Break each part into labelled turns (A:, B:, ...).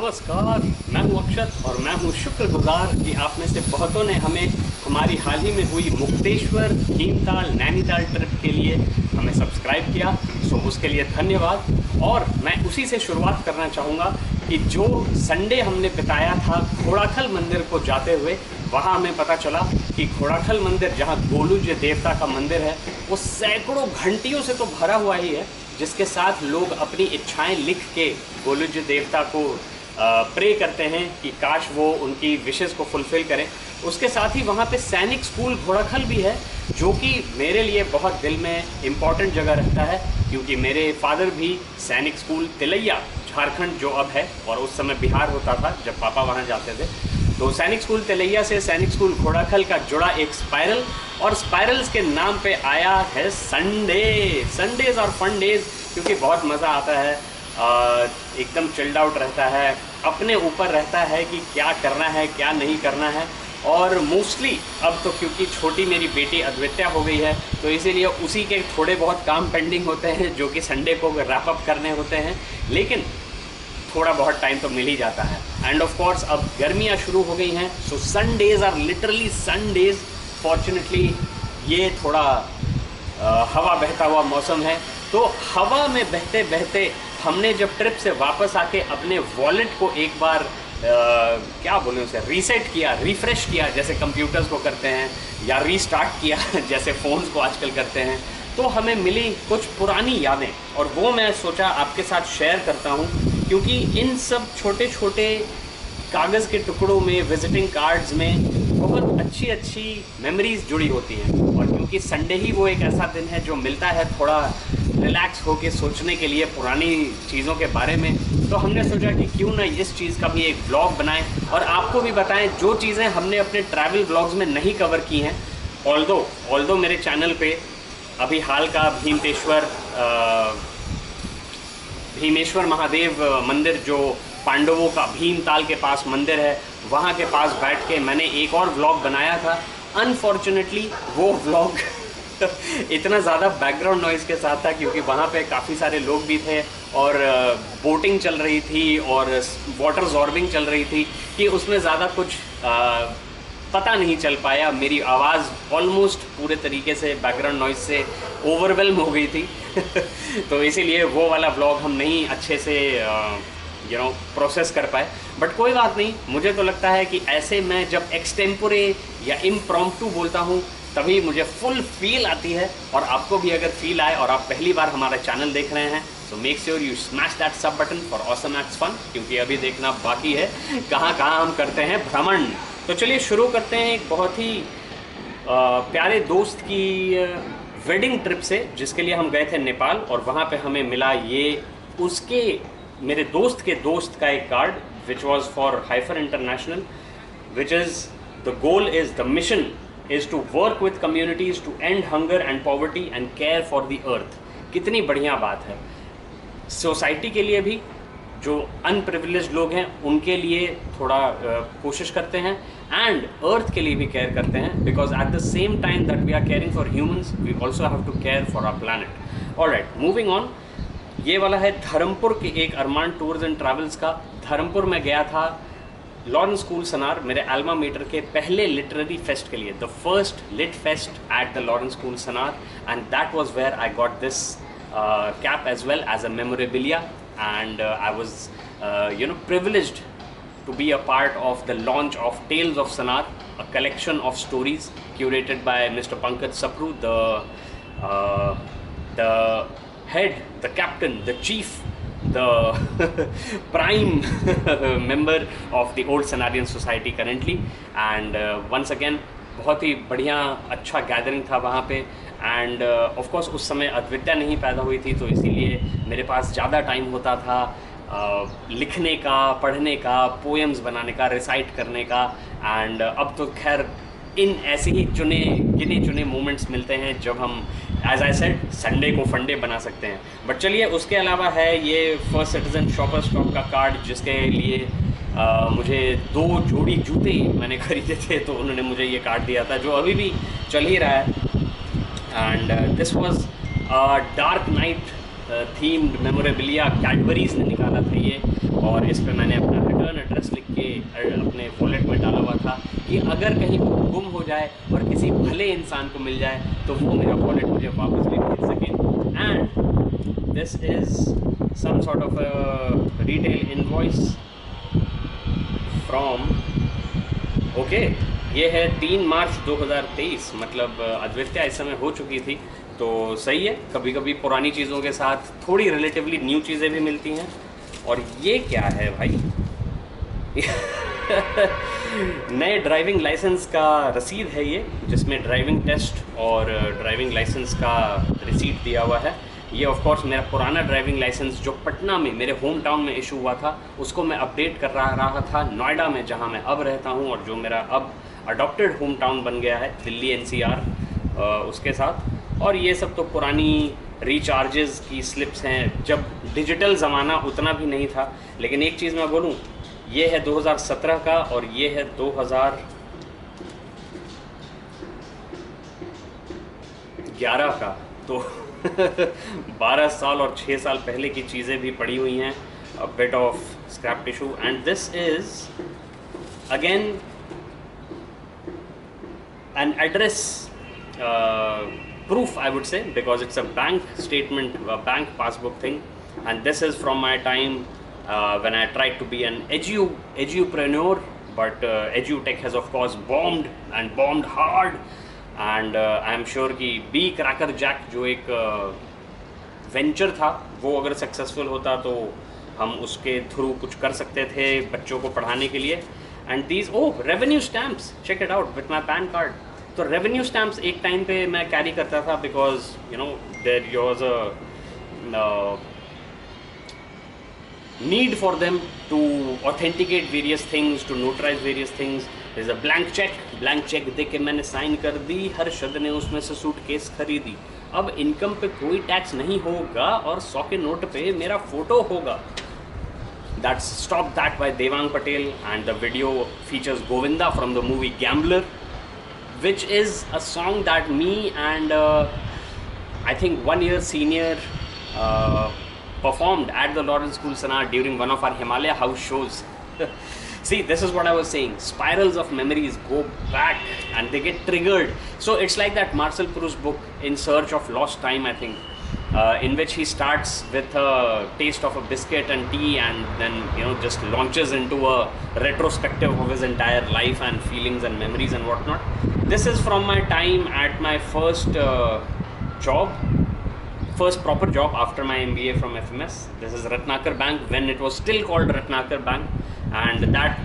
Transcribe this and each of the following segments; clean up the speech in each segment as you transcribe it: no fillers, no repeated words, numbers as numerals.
A: नमस्कार, मैं हूं अक्षत और मैं हूं शुक्रगुजार कि आप में से बहुतों ने हमें हमारी हाल ही में हुई मुक्तेश्वर, भीमताल, नैनीताल ट्रिप के लिए हमें सब्सक्राइब किया। सो उसके लिए धन्यवाद। और मैं उसी से शुरुआत करना चाहूँगा कि जो संडे हमने बिताया था घोड़ाखल मंदिर को जाते हुए, वहाँ हमें पता चला कि घोड़ाखल मंदिर, जहाँ गोलूज देवता का मंदिर है, वो सैकड़ों घंटियों से तो भरा हुआ ही है, जिसके साथ लोग अपनी इच्छाएं लिख के गोलूज देवता को प्रे करते हैं कि काश वो उनकी विशेस को फुलफ़िल करें। उसके साथ ही वहाँ पे सैनिक स्कूल घोड़ाखल भी है, जो कि मेरे लिए बहुत दिल में इम्पॉर्टेंट जगह रखता है, क्योंकि मेरे फादर भी सैनिक स्कूल तिलैया, झारखंड जो अब है, और उस समय बिहार होता था जब पापा वहाँ जाते थे, तो सैनिक स्कूल तिलैया से सैनिक स्कूल घोड़ाखल का जुड़ा एक स्पाइरल, और स्पाइरल्स के नाम पे आया है संडेज और फन डेज, क्योंकि बहुत मज़ा आता है, एकदम चिल्ड आउट रहता है, अपने ऊपर रहता है कि क्या करना है क्या नहीं करना है। और मोस्टली अब तो क्योंकि छोटी मेरी बेटी अद्वित्या हो गई है, तो इसीलिए उसी के थोड़े बहुत काम पेंडिंग होते हैं जो कि संडे को रैप अप करने होते हैं, लेकिन थोड़ा बहुत टाइम तो मिल ही जाता है। एंड ऑफ कोर्स अब गर्मियाँ शुरू हो गई हैं, so Sundays are literally Sundays. Fortunately ये थोड़ा हवा बहता हुआ मौसम है, तो हवा में बहते बहते हमने जब ट्रिप से वापस आके अपने वॉलेट को एक बार क्या बोलें उसे, रीसेट किया, रिफ़्रेश किया जैसे कंप्यूटर्स को करते हैं, या रीस्टार्ट किया जैसे फ़ोन्स को आजकल करते हैं, तो हमें मिली कुछ पुरानी यादें, और वो मैं सोचा आपके साथ शेयर करता हूँ, क्योंकि इन सब छोटे छोटे कागज़ के टुकड़ों में, विजिटिंग कार्ड्स में बहुत अच्छी अच्छी मेमोरीज़ जुड़ी होती हैं। और क्योंकि संडे ही वो एक ऐसा दिन है जो मिलता है थोड़ा रिलैक्स होके सोचने के लिए पुरानी चीज़ों के बारे में, तो हमने सोचा कि क्यों ना इस चीज़ का भी एक व्लॉग बनाएं और आपको भी बताएं जो चीज़ें हमने अपने ट्रैवल व्लॉग्स में नहीं कवर की हैं। ऑल्दो मेरे चैनल पे अभी हाल का भीमेश्वर महादेव मंदिर, जो पांडवों का भीमताल के पास मंदिर है, वहाँ के पास बैठ के मैंने एक और व्लॉग बनाया था। अनफॉर्चुनेटली वो व्लॉग इतना ज़्यादा बैकग्राउंड नॉइज़ के साथ था, क्योंकि वहाँ पे काफ़ी सारे लोग भी थे और बोटिंग चल रही थी और वाटर जॉर्बिंग चल रही थी, कि उसमें ज़्यादा कुछ पता नहीं चल पाया। मेरी आवाज़ ऑलमोस्ट पूरे तरीके से बैकग्राउंड नॉइज़ से ओवरवेल्म हो गई थी तो इसीलिए वो वाला व्लॉग हम नहीं अच्छे से प्रोसेस कर पाए। बट कोई बात नहीं, मुझे तो लगता है कि ऐसे मैं जब एक्सटेम्पोरे या इम्प्रॉम्प्टू बोलता हूँ तभी मुझे फुल फील आती है। और आपको भी अगर फील आए और आप पहली बार हमारा चैनल देख रहे हैं, so make sure you smash that sub button for awesome acts fun, क्योंकि अभी देखना बाकी है कहाँ कहाँ हम करते हैं भ्रमण। तो चलिए शुरू करते हैं एक बहुत ही प्यारे दोस्त की वेडिंग ट्रिप से, जिसके लिए हम गए थे नेपाल, और वहाँ पे हमें मिला ये उसके मेरे दोस्त के दोस्त का एक card, which was for hyper international, which is the goal is the mission is to work with communities to end hunger and poverty and care for the earth। कितनी बढ़िया बात है। सोसाइटी के लिए भी, जो अनप्रिविलेज्ड लोग हैं उनके लिए थोड़ा कोशिश करते हैं, एंड अर्थ के लिए भी केयर करते हैं, because at the same time that we are caring for humans we also have to care for our planet. Alright, moving on. ये वाला है धर्मपुर के एक अरमान टूर्स एंड ट्रैवल्स का। धर्मपुर में गया था लॉरेंस स्कूल सनार, मेरे अल्मा मीटर के पहले लिटरेरी फेस्ट के लिए, the first lit fest at the Lawrence School Sanawar, and that was where I got this cap as well as a memorabilia, and I was privileged to be a part of the launch of Tales of Sanar, a collection of stories curated by Mr. Pankaj Sapru, the head, the captain, the chief, the prime member of the Old Sanarian Society currently, and once again बहुत ही बढ़िया अच्छा gathering था वहाँ पे। End of course उस समय अद्वित्या नहीं पैदा हुई थी, तो इसीलिए मेरे पास ज़्यादा टाइम होता था लिखने का, पढ़ने का, पोएम्स बनाने का, रिसाइट करने का। एंड अब तो खैर इन ऐसे ही गिने चुने मोमेंट्स मिलते हैं जब हम, एज आई सेड, संडे को फंडे बना सकते हैं। बट चलिए, उसके अलावा है ये फर्स्ट सिटीजन शॉपर स्टॉप का कार्ड, जिसके लिए मुझे 2 जोड़ी जूते मैंने खरीदे थे, तो उन्होंने मुझे ये कार्ड दिया था, जो अभी भी चल ही रहा है। And this was dark night themed memorabilia, Cadbury's ने निकाला था ये, और इस पे मैंने अपना रिटर्न एड्रेस लिख के अपने वॉलेट में डाला हुआ था कि अगर कहीं गुम हो जाए और किसी भले इंसान को मिल जाए तो वो मेरा वॉलेट मुझे वापस भी भेज सके। And this is some sort of a retail invoice from okay, ये है 3 मार्च 2023, मतलब अद्वित्य इस समय हो चुकी थी, तो सही है, कभी कभी पुरानी चीज़ों के साथ थोड़ी रिलेटिवली न्यू चीज़ें भी मिलती हैं। और ये क्या है भाई? नए ड्राइविंग लाइसेंस का रसीद है ये, जिसमें ड्राइविंग टेस्ट और ड्राइविंग लाइसेंस का रिसीट दिया हुआ है। ये ऑफ कोर्स मेरा पुराना ड्राइविंग लाइसेंस जो पटना में मेरे होम टाउन में इशू हुआ था, उसको मैं अपडेट कर रहा था नोएडा में, जहाँ मैं अब रहता हूँ और जो मेरा अब अडॉप्टेड होम टाउन बन गया है दिल्ली एनसीआर उसके साथ। और ये सब तो पुरानी रिचार्जेस की स्लिप्स हैं, जब डिजिटल ज़माना उतना भी नहीं था। लेकिन एक चीज़ मैं बोलूँ, ये है 2017 का और ये है 2011 का, तो 12 साल और 6 साल पहले की चीज़ें भी पड़ी हुई हैं, a bit of scrap tissue. And this is again an address proof, I would say, because it's a bank statement, a bank passbook thing. And this is from my time when I tried to be an edupreneur, but edutech has of course bombed and bombed hard. And I am sure कि B cracker Jack जो एक venture था, वो अगर successful होता तो हम उसके थ्रू कुछ कर सकते थे बच्चों को पढ़ाने के लिए। And these revenue stamps, check it out with my PAN card. तो रेवेन्यू स्टैम्प्स एक टाइम पे मैं कैरी करता था, because you know there was a need for them to authenticate various things, to notarize various things. There's a blank check दे के मैंने sign कर दी, हर्षद ने उसमें से सूटकेस खरीदी। अब इनकम पे कोई टैक्स नहीं होगा और 100 के नोट पे मेरा फोटो होगा। That's Stop That by Devang Patel, and the video features Govinda from the movie Gambler, which is a song that me and I think 1 year senior performed at the Lawrence School Sanar during one of our Himalaya house shows. See, this is what I was saying. Spirals of memories go back and they get triggered. So it's like that Marcel Proust book, In Search of Lost Time, I think, in which he starts with a taste of a biscuit and tea, and then just launches into a retrospective of his entire life and feelings and memories and whatnot. This is from my time at my first proper job after my MBA from FMS. This is Ratnakar Bank, when it was still called Ratnakar Bank, and that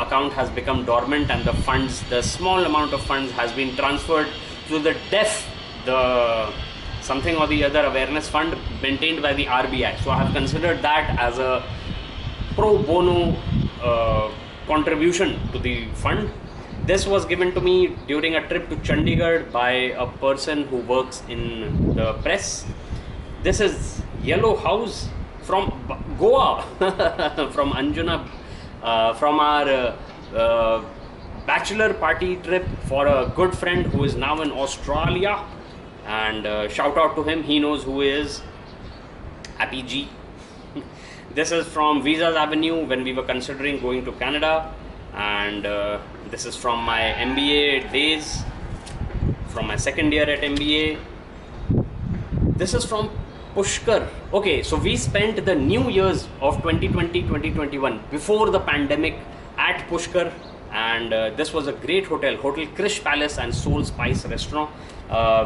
A: account has become dormant, and the small amount of funds has been transferred to the something or the other awareness fund maintained by the RBI. So I have considered that as a pro bono contribution to the fund. This was given to me during a trip to Chandigarh by a person who works in the press. This is Yellow House from Goa, from Anjuna, from our bachelor party trip for a good friend who is now in Australia. And shout out to him, he knows who is Happy G. This is from Visas Avenue when we were considering going to Canada. And this is from my MBA days, from my second year at MBA. This is from Pushkar. Okay, so we spent the New Year's of 2020-2021 before the pandemic at Pushkar, and this was a great hotel, Hotel Krish Palace and Soul Spice Restaurant,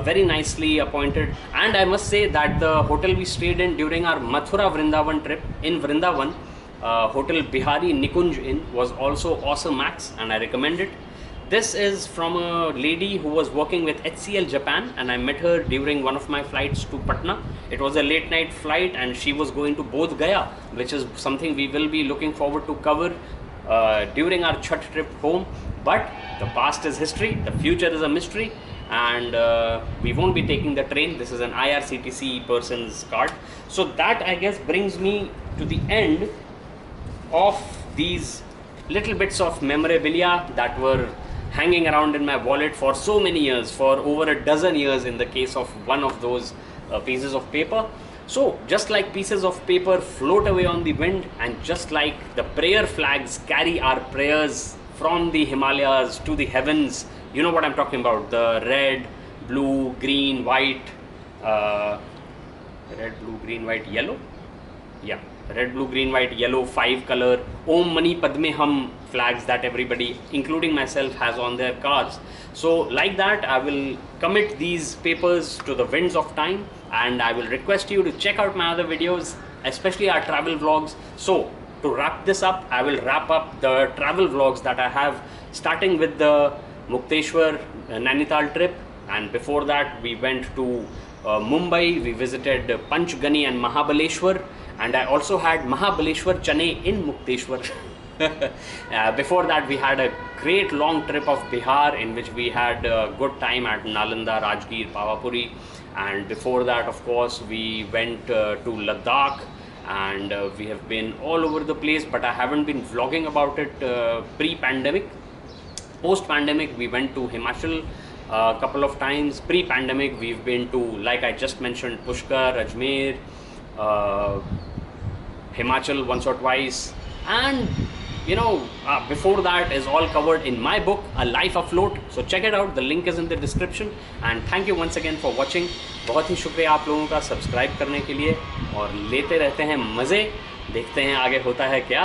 A: very nicely appointed. And I must say that the hotel we stayed in during our Mathura Vrindavan trip in Vrindavan, Hotel Bihari Nikunj Inn, was also awesome max, and I recommend it. This is from a lady who was working with HCL Japan, and I met her during one of my flights to Patna. It was a late night flight and she was going to Bodh Gaya, which is something we will be looking forward to cover during our Chhath trip home. But the past is history, the future is a mystery, and we won't be taking the train. This is an IRCTC person's card. So that, I guess, brings me to the end of these little bits of memorabilia that were hanging around in my wallet for so many years, for over a dozen years in the case of one of those pieces of paper. So just like pieces of paper float away on the wind, and just like the prayer flags carry our prayers from the Himalayas to the heavens, you know what I'm talking about, the red, blue, green, white, red, blue, green, white, yellow, yeah, red, blue, green, white, yellow, 5 color Om Mani Padme Hum flags that everybody, including myself, has on their cars. So like that, I will commit these papers to the winds of time, and I will request you to check out my other videos, especially our travel vlogs. So to wrap this up, I will wrap up the travel vlogs that I have, starting with the Mukteshwar Nainital trip, and before that we went to Mumbai. We visited Panchgani and Mahabaleshwar, and I also had Mahabaleshwar Chane in Mukteshwar. Before that we had a great long trip of Bihar, in which we had a good time at Nalanda, Rajgir, Pawapuri, and before that, of course, we went to Ladakh, and we have been all over the place, but I haven't been vlogging about it pre-pandemic. Post-pandemic, we went to Himachal a couple of times. Pre-pandemic, we've been to, like I just mentioned, Pushkar, Ajmer, Himachal once or twice, and you know, before that is all covered in my book, A Life Afloat. So check it out, the link is in the description, and thank you once again for watching. बहुत ही शुक्रिया आप लोगों का subscribe करने के लिए, और लेते रहते हैं मज़े, देखते हैं आगे होता है क्या.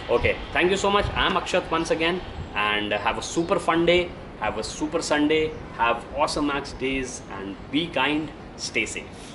A: Okay, thank you so much. I am Akshat once again, and have a super fun day, have a super Sunday, have awesome max days, and be kind, stay safe.